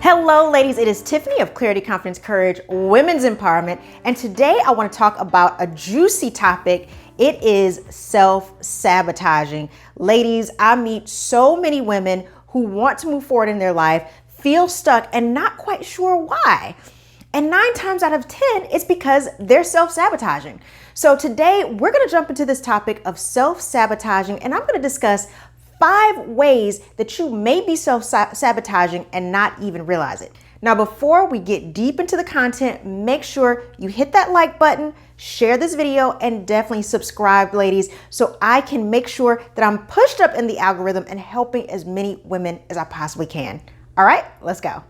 Hello, ladies. It is Tiffany of Clarity, Confidence, Courage, Women's Empowerment. And today I want to talk about a juicy topic. It is self-sabotaging. Ladies, I meet so many women who want to move forward in their life, feel stuck, and not quite sure why. And 9 times out of 10, it's because they're self-sabotaging. So today we're going to jump into this topic of self-sabotaging, and I'm going to discuss 5 ways that you may be self-sabotaging and not even realize it. Now, before we get deep into the content, make sure you hit that like button, share this video, and definitely subscribe, ladies, so I can make sure that I'm pushed up in the algorithm and helping as many women as I possibly can. All right, let's go.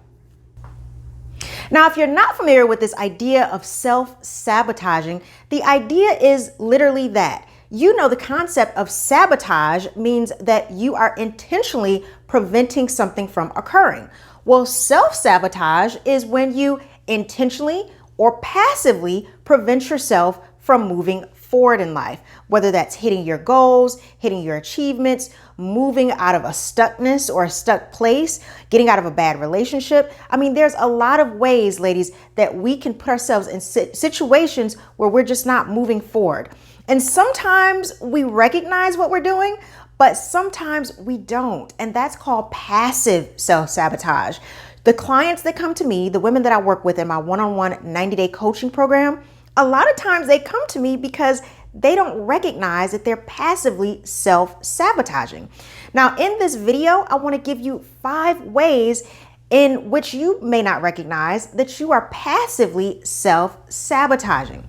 Now, if you're not familiar with this idea of self-sabotaging, the idea is literally that. You know, the concept of sabotage means that you are intentionally preventing something from occurring. Well, self-sabotage is when you intentionally or passively prevent yourself from moving forward in life, whether that's hitting your goals, hitting your achievements, moving out of a stuckness or a stuck place, getting out of a bad relationship. I mean, there's a lot of ways, ladies, that we can put ourselves in situations where we're just not moving forward. And sometimes we recognize what we're doing, but sometimes we don't. And that's called passive self-sabotage. The clients that come to me, the women that I work with in my one-on-one 90-day coaching program, a lot of times they come to me because they don't recognize that they're passively self-sabotaging. Now, in this video, I want to give you 5 ways in which you may not recognize that you are passively self-sabotaging.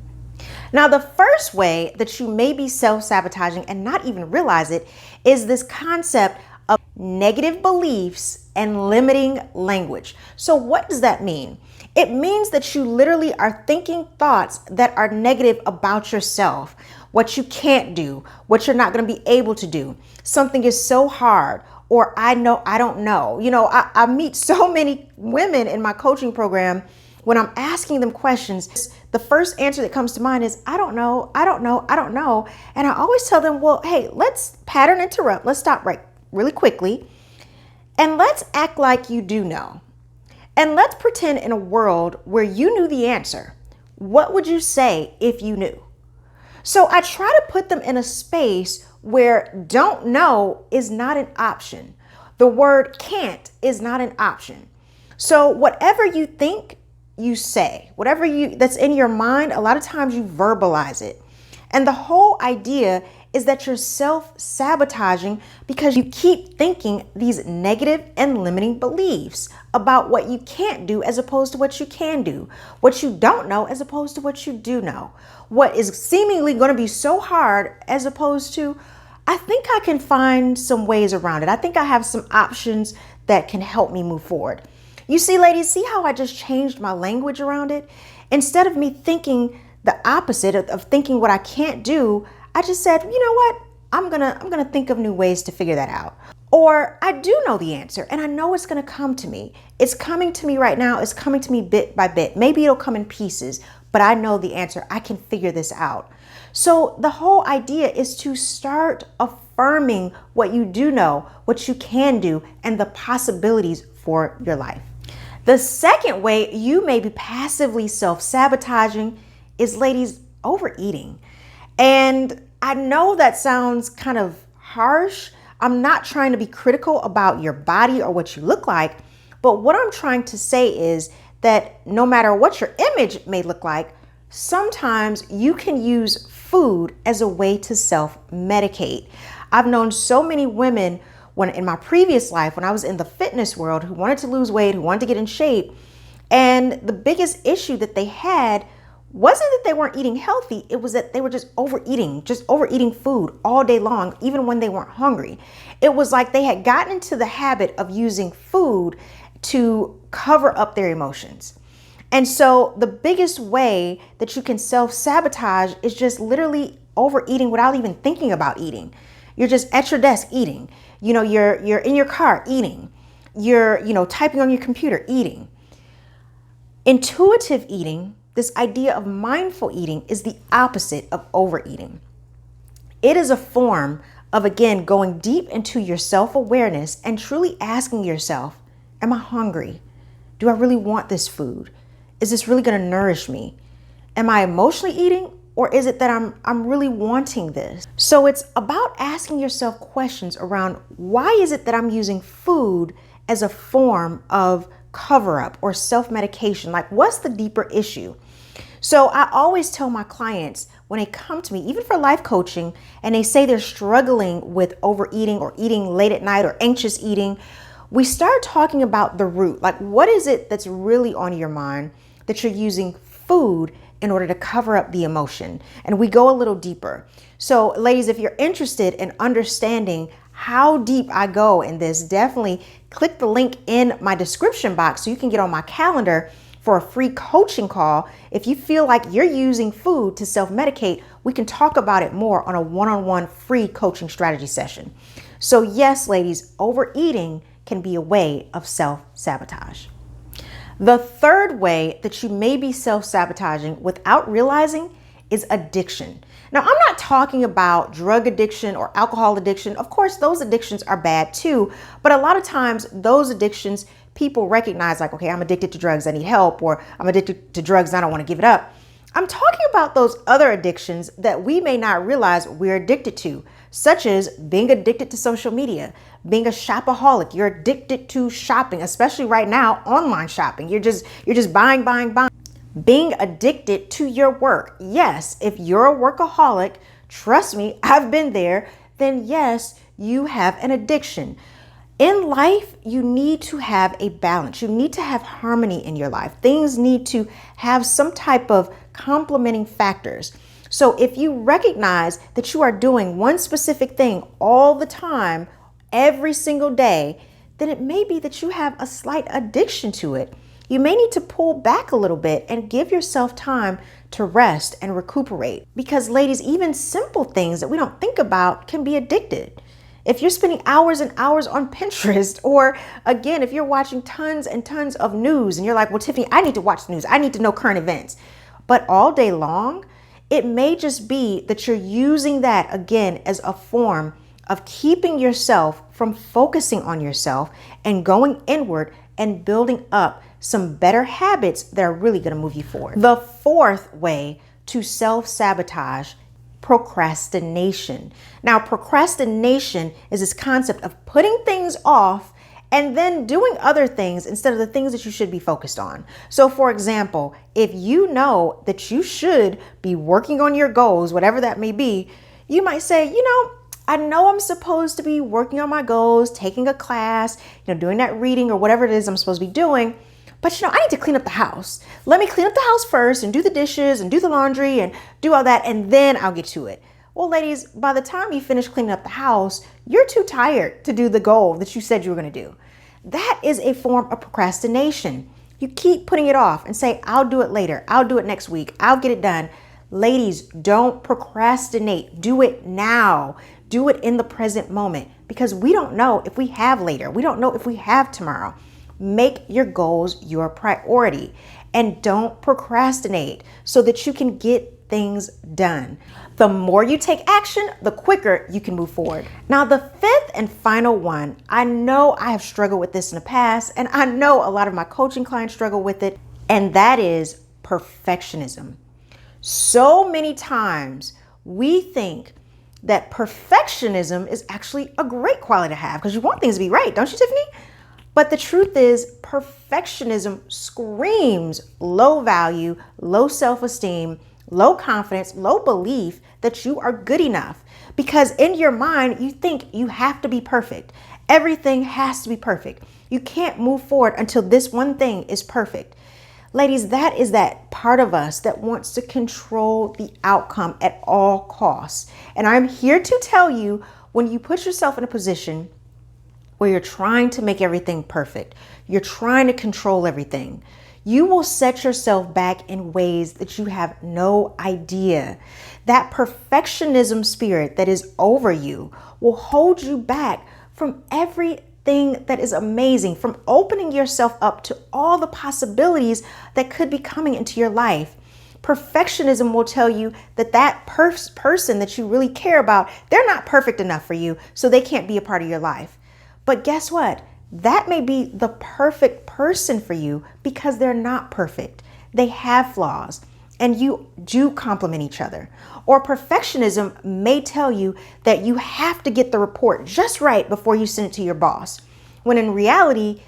Now, the first way that you may be self-sabotaging and not even realize it is this concept of negative beliefs and limiting language. So what does that mean? It means that you literally are thinking thoughts that are negative about yourself, what you can't do, what you're not going to be able to do. Something is so hard, or I don't know. You know, I meet so many women in my coaching program. When I'm asking them questions, the first answer that comes to mind is, I don't know. And I always tell them, well, hey, let's pattern interrupt. Let's stop really quickly. And let's act like you do know. And let's pretend in a world where you knew the answer. What would you say if you knew? So I try to put them in a space where don't know is not an option. The word can't is not an option. So whatever you think, you say, whatever that's in your mind, a lot of times you verbalize it. And the whole idea is that you're self-sabotaging because you keep thinking these negative and limiting beliefs about what you can't do as opposed to what you can do, what you don't know as opposed to what you do know, what is seemingly going to be so hard as opposed to, I think I can find some ways around it. I think I have some options that can help me move forward. You see, ladies, see how I just changed my language around it? Instead of me thinking the opposite of thinking what I can't do, I just said, you know what? I'm gonna think of new ways to figure that out. Or I do know the answer and I know it's gonna come to me. It's coming to me right now. It's coming to me bit by bit. Maybe it'll come in pieces, but I know the answer. I can figure this out. So the whole idea is to start affirming what you do know, what you can do, and the possibilities for your life. The second way you may be passively self-sabotaging is, ladies, overeating. And I know that sounds kind of harsh. I'm not trying to be critical about your body or what you look like, but what I'm trying to say is that no matter what your image may look like, sometimes you can use food as a way to self-medicate. I've known so many women when in my previous life, when I was in the fitness world, who wanted to lose weight, who wanted to get in shape. And the biggest issue that they had wasn't that they weren't eating healthy. It was that they were just overeating food all day long, even when they weren't hungry. It was like they had gotten into the habit of using food to cover up their emotions. And so the biggest way that you can self-sabotage is just literally overeating without even thinking about eating. You're just at your desk eating. You know, you're in your car eating. You're, typing on your computer eating. Intuitive eating, this idea of mindful eating, is the opposite of overeating. It is a form of, again, going deep into your self-awareness and truly asking yourself, am I hungry? Do I really want this food? Is this really going to nourish me? Am I emotionally eating, or is it that I'm really wanting this? So it's about asking yourself questions around, why is it that I'm using food as a form of cover-up or self-medication? Like, what's the deeper issue? So I always tell my clients when they come to me, even for life coaching, and they say they're struggling with overeating or eating late at night or anxious eating, we start talking about the root. Like, what is it that's really on your mind that you're using food in order to cover up the emotion? And we go a little deeper. So ladies, if you're interested in understanding how deep I go in this, definitely click the link in my description box so you can get on my calendar for a free coaching call. If you feel like you're using food to self-medicate, we can talk about it more on a one-on-one free coaching strategy session. So yes, ladies, overeating can be a way of self-sabotage. The third way that you may be self-sabotaging without realizing is addiction. Now, I'm not talking about drug addiction or alcohol addiction. Of course, those addictions are bad too, but a lot of times those addictions, people recognize like, okay, I'm addicted to drugs, I need help, or I'm addicted to drugs, I don't want to give it up. I'm talking about those other addictions that we may not realize we're addicted to, such as being addicted to social media, being a shopaholic. You're addicted to shopping, especially right now, online shopping. You're just buying. Being addicted to your work. Yes, if you're a workaholic, trust me, I've been there, then yes, you have an addiction. In life, you need to have a balance. You need to have harmony in your life. Things need to have some type of complementing factors. So if you recognize that you are doing one specific thing all the time, every single day, then it may be that you have a slight addiction to it. You may need to pull back a little bit and give yourself time to rest and recuperate. Because ladies, even simple things that we don't think about can be addicted. If you're spending hours and hours on Pinterest, or again, if you're watching tons and tons of news and you're like, well, Tiffany, I need to watch the news. I need to know current events. But all day long, it may just be that you're using that again as a form of keeping yourself from focusing on yourself and going inward and building up some better habits that are really going to move you forward. The fourth way to self-sabotage, procrastination. Now, procrastination is this concept of putting things off and then doing other things instead of the things that you should be focused on. So for example, if you know that you should be working on your goals, whatever that may be, you might say, I know I'm supposed to be working on my goals, taking a class, doing that reading or whatever it is I'm supposed to be doing. But I need to clean up the house. Let me clean up the house first and do the dishes and do the laundry and do all that, and then I'll get to it. Well, ladies, by the time you finish cleaning up the house, you're too tired to do the goal that you said you were going to do. That is a form of procrastination. You keep putting it off and say, I'll do it later. I'll do it next week. I'll get it done. Ladies, don't procrastinate. Do it now. Do it in the present moment, because we don't know if we have later. We don't know if we have tomorrow. Make your goals your priority and don't procrastinate so that you can get things done. The more you take action, the quicker you can move forward. Now, the fifth and final one, I know I have struggled with this in the past, and I know a lot of my coaching clients struggle with it, and that is perfectionism. So many times we think that perfectionism is actually a great quality to have because you want things to be right, don't you, Tiffany? But the truth is, perfectionism screams low value, low self-esteem, low confidence, low belief that you are good enough. Because in your mind, you think you have to be perfect. Everything has to be perfect. You can't move forward until this one thing is perfect. Ladies, that is that part of us that wants to control the outcome at all costs. And I'm here to tell you, when you put yourself in a position where you're trying to make everything perfect, you're trying to control everything, you will set yourself back in ways that you have no idea. That perfectionism spirit that is over you will hold you back from everything that is amazing, from opening yourself up to all the possibilities that could be coming into your life. Perfectionism will tell you that person that you really care about, they're not perfect enough for you, so they can't be a part of your life. But guess what? that may be the perfect person for you because they're not perfect. They have flaws and you do complement each other. Or perfectionism may tell you that you have to get the report just right before you send it to your boss, when in reality,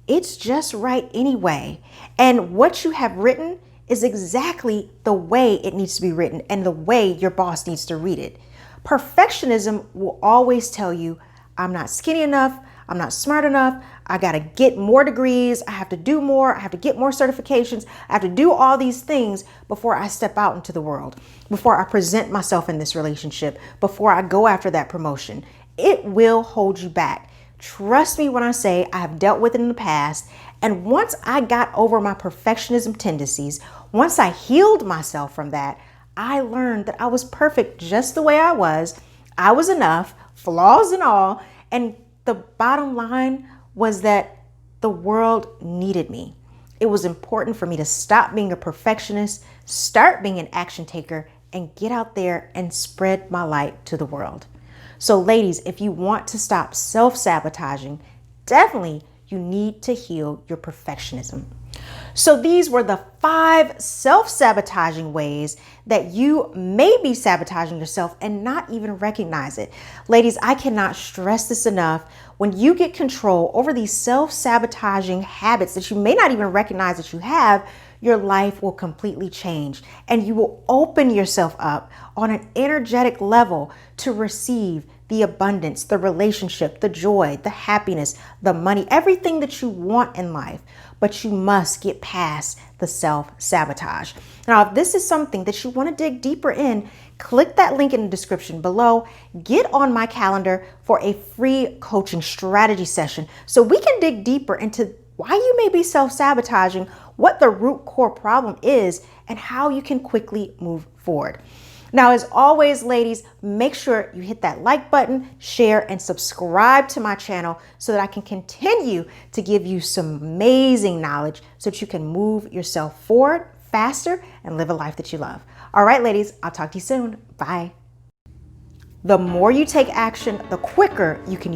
it's just right anyway. And what you have written is exactly the way it needs to be written and the way your boss needs to read it. Perfectionism will always tell you, I'm not skinny enough, I'm not smart enough, I gotta get more degrees, I have to do more, I have to get more certifications, I have to do all these things before I step out into the world, before I present myself in this relationship, before I go after that promotion. It will hold you back. Trust me when I say I have dealt with it in the past. And once I got over my perfectionism tendencies, once I healed myself from that, I learned that I was perfect just the way I was. I was enough, flaws and all. And the bottom line was that the world needed me. It was important for me to stop being a perfectionist, start being an action taker, and get out there and spread my light to the world. So ladies, if you want to stop self-sabotaging, definitely you need to heal your perfectionism. So these were the 5 self-sabotaging ways that you may be sabotaging yourself and not even recognize it. Ladies, I cannot stress this enough. When you get control over these self-sabotaging habits that you may not even recognize that you have, your life will completely change and you will open yourself up on an energetic level to receive the abundance, the relationship, the joy, the happiness, the money, everything that you want in life. But you must get past the self-sabotage. Now, if this is something that you want to dig deeper in, click that link in the description below. Get on my calendar for a free coaching strategy session so we can dig deeper into why you may be self-sabotaging, what the root core problem is, and how you can quickly move forward. Now, as always, ladies, make sure you hit that like button, share, and subscribe to my channel so that I can continue to give you some amazing knowledge so that you can move yourself forward faster and live a life that you love. All right, ladies, I'll talk to you soon. Bye. The more you take action, the quicker you can